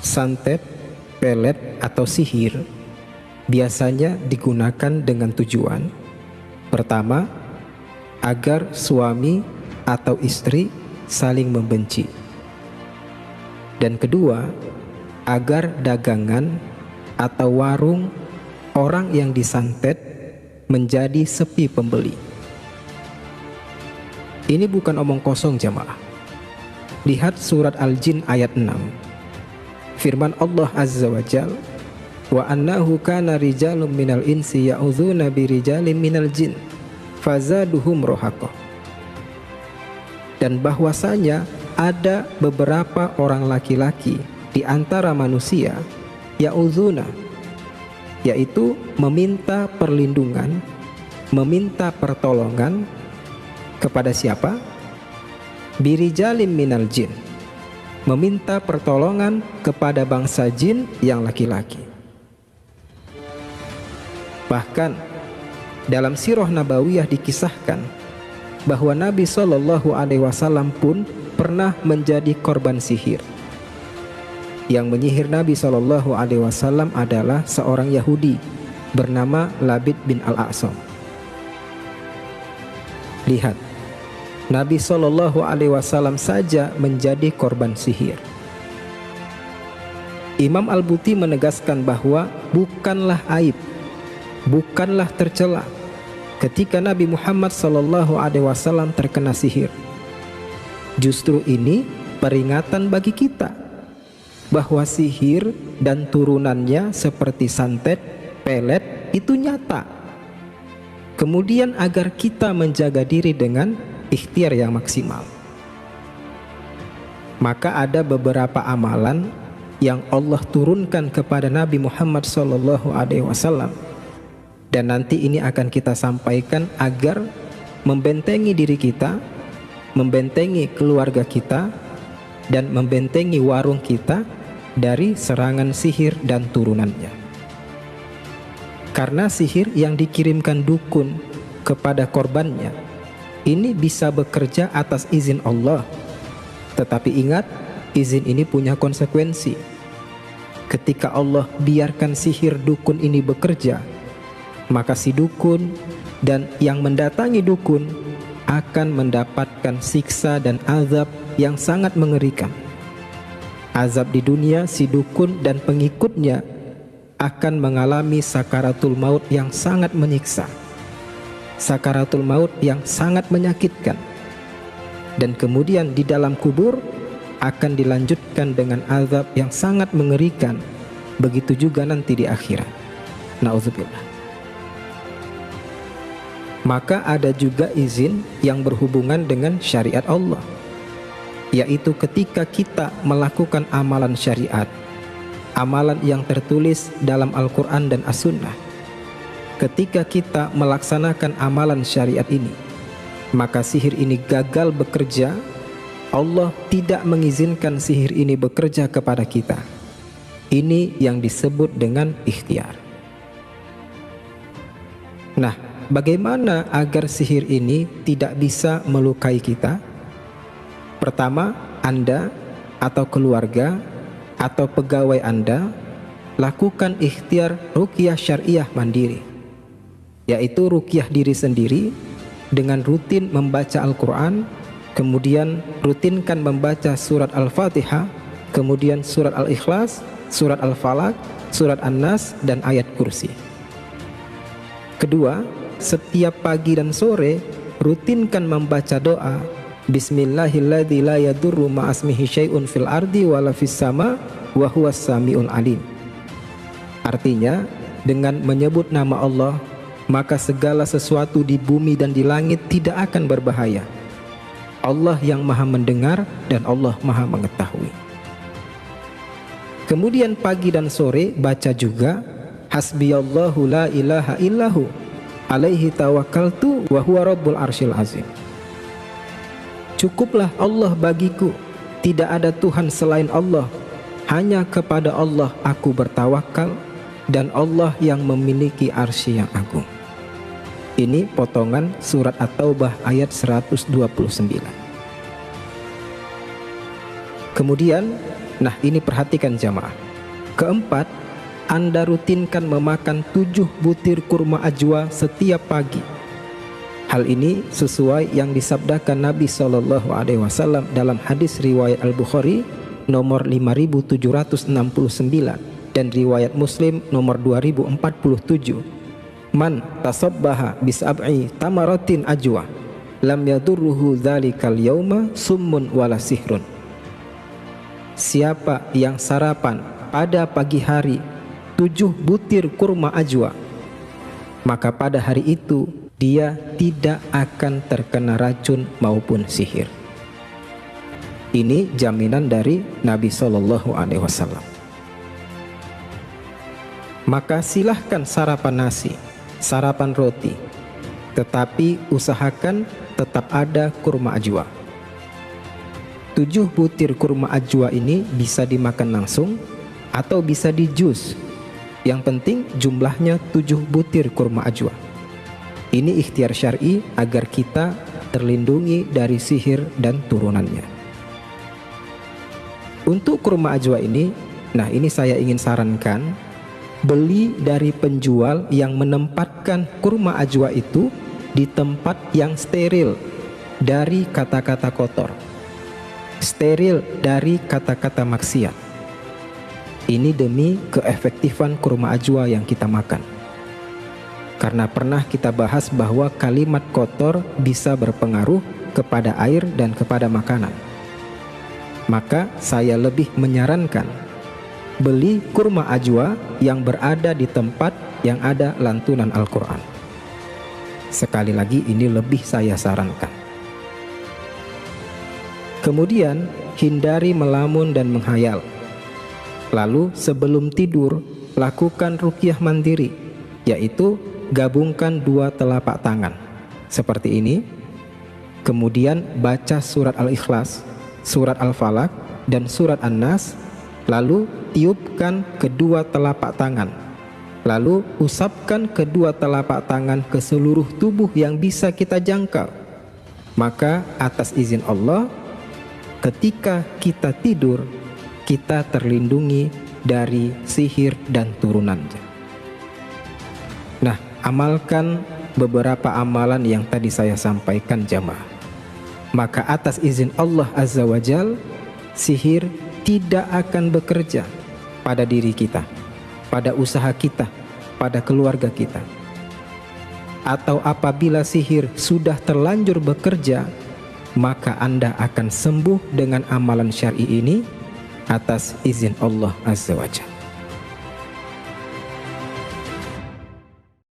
santet, pelet, atau sihir biasanya digunakan dengan tujuan pertama, agar suami atau istri saling membenci, dan kedua, agar dagangan atau warung orang yang disantet menjadi sepi pembeli. Ini bukan omong kosong jamaah. Lihat surat Al-Jin ayat 6. Firman Allah Azza wa Jal, wa annahu kana rijalun minal insi ya'udzuuna birijalin minal jin fazaduhum rohaqah. Dan bahwasanya ada beberapa orang laki-laki di antara manusia ya'udzuuna, yaitu meminta perlindungan, meminta pertolongan kepada siapa? Birijalin minal jin, meminta pertolongan kepada bangsa jin yang laki-laki. Bahkan dalam sirah nabawiyah dikisahkan bahwa Nabi SAW pun pernah menjadi korban sihir. Yang menyihir Nabi SAW adalah seorang Yahudi bernama Labid bin Al-A'sam. Lihat, Nabi SAW saja menjadi korban sihir. Imam Al-Buti menegaskan bahwa bukanlah aib, bukanlah tercela ketika Nabi Muhammad SAW terkena sihir. Justru ini peringatan bagi kita bahwa sihir dan turunannya seperti santet, pelet itu nyata. Kemudian agar kita menjaga diri dengan ikhtiar yang maksimal. Maka ada beberapa amalan yang Allah turunkan kepada Nabi Muhammad SAW, dan nanti ini akan kita sampaikan agar membentengi diri kita, membentengi keluarga kita, dan membentengi warung kita dari serangan sihir dan turunannya. Karena sihir yang dikirimkan dukun kepada korbannya ini bisa bekerja atas izin Allah. Tetapi ingat, izin ini punya konsekuensi. Ketika Allah biarkan sihir dukun ini bekerja, maka si dukun dan yang mendatangi dukun akan mendapatkan siksa dan azab yang sangat mengerikan. Azab di dunia, si dukun dan pengikutnya akan mengalami sakaratul maut yang sangat menyiksa, sakaratul maut yang sangat menyakitkan, dan kemudian di dalam kubur akan dilanjutkan dengan azab yang sangat mengerikan. Begitu juga nanti di akhirat. Na'udzubillah. Maka ada juga izin yang berhubungan dengan syariat Allah, yaitu ketika kita melakukan amalan syariat, amalan yang tertulis dalam Al-Quran dan As-Sunnah. Ketika kita melaksanakan amalan syariat ini, maka sihir ini gagal bekerja. Allah tidak mengizinkan sihir ini bekerja kepada kita. Ini yang disebut dengan ikhtiar. Nah, bagaimana agar sihir ini tidak bisa melukai kita? Pertama, Anda atau keluarga atau pegawai Anda lakukan ikhtiar ruqyah syariah mandiri, yaitu ruqyah diri sendiri dengan rutin membaca Al-Quran, kemudian rutinkan membaca surat Al-Fatihah, kemudian surat Al-Ikhlas, surat Al-Falaq, surat An-Nas, dan ayat kursi. Kedua, setiap pagi dan sore rutinkan membaca doa Bismillahilladzi la yadurru ma'asmihi syai'un fil ardi wala fis sama wa huwas samiul alim. Artinya, dengan menyebut nama Allah, maka segala sesuatu di bumi dan di langit tidak akan berbahaya. Allah yang maha mendengar dan Allah maha mengetahui. Kemudian pagi dan sore baca juga Hasbiyallahu la ilaha illahu alaihi tawakkaltu wa huwa rabbul arsyil azim. Cukuplah Allah bagiku, tidak ada Tuhan selain Allah, hanya kepada Allah aku bertawakal, dan Allah yang memiliki arsy yang agung. Ini potongan surat At-Taubah ayat 129. Kemudian Nah, ini perhatikan jamaah. Keempat, Anda rutinkan memakan 7 butir kurma ajwa setiap pagi. Hal ini sesuai yang disabdakan Nabi SAW dalam hadis riwayat Al-Bukhari nomor 5769 dan riwayat Muslim nomor 2047. Man tasabbaha bisab'i tamaratin ajwa lam yadurruhu dzalikal yauma summun wala sihrun. Siapa yang sarapan pada pagi hari 7 butir kurma ajwa, maka pada hari itu dia tidak akan terkena racun maupun sihir. Ini jaminan dari Nabi SAW. Maka silahkan sarapan nasi, sarapan roti, tetapi usahakan tetap ada kurma ajwa. 7 butir kurma ajwa ini bisa dimakan langsung atau bisa di jus. Yang penting jumlahnya 7 butir kurma ajwa. Ini ikhtiar syar'i agar kita terlindungi dari sihir dan turunannya. Untuk kurma ajwa ini, nah ini saya ingin sarankan, beli dari penjual yang menempatkan kurma ajwa itu di tempat yang steril dari kata-kata kotor, steril dari kata-kata maksiat. Ini demi keefektifan kurma ajwa yang kita makan. Karena pernah kita bahas bahwa kalimat kotor bisa berpengaruh kepada air dan kepada makanan. Maka saya lebih menyarankan beli kurma ajwa yang berada di tempat yang ada lantunan Al-Quran. Sekali lagi ini lebih saya sarankan. Kemudian hindari melamun dan menghayal. Lalu sebelum tidur lakukan ruqyah mandiri, yaitu gabungkan 2 telapak tangan seperti ini, kemudian baca surat Al-Ikhlas, surat Al-Falaq, dan surat An-Nas, lalu tiupkan kedua telapak tangan, lalu usapkan kedua telapak tangan ke seluruh tubuh yang bisa kita jangkau. Maka atas izin Allah, ketika kita tidur, kita terlindungi dari sihir dan turunannya. Nah, amalkan beberapa amalan yang tadi saya sampaikan jamaah. Maka atas izin Allah Azza wa Jal, sihir tidak akan bekerja pada diri kita, pada usaha kita, pada keluarga kita. Atau apabila sihir sudah terlanjur bekerja, maka Anda akan sembuh dengan amalan syar'i ini atas izin Allah Azza wa Jal.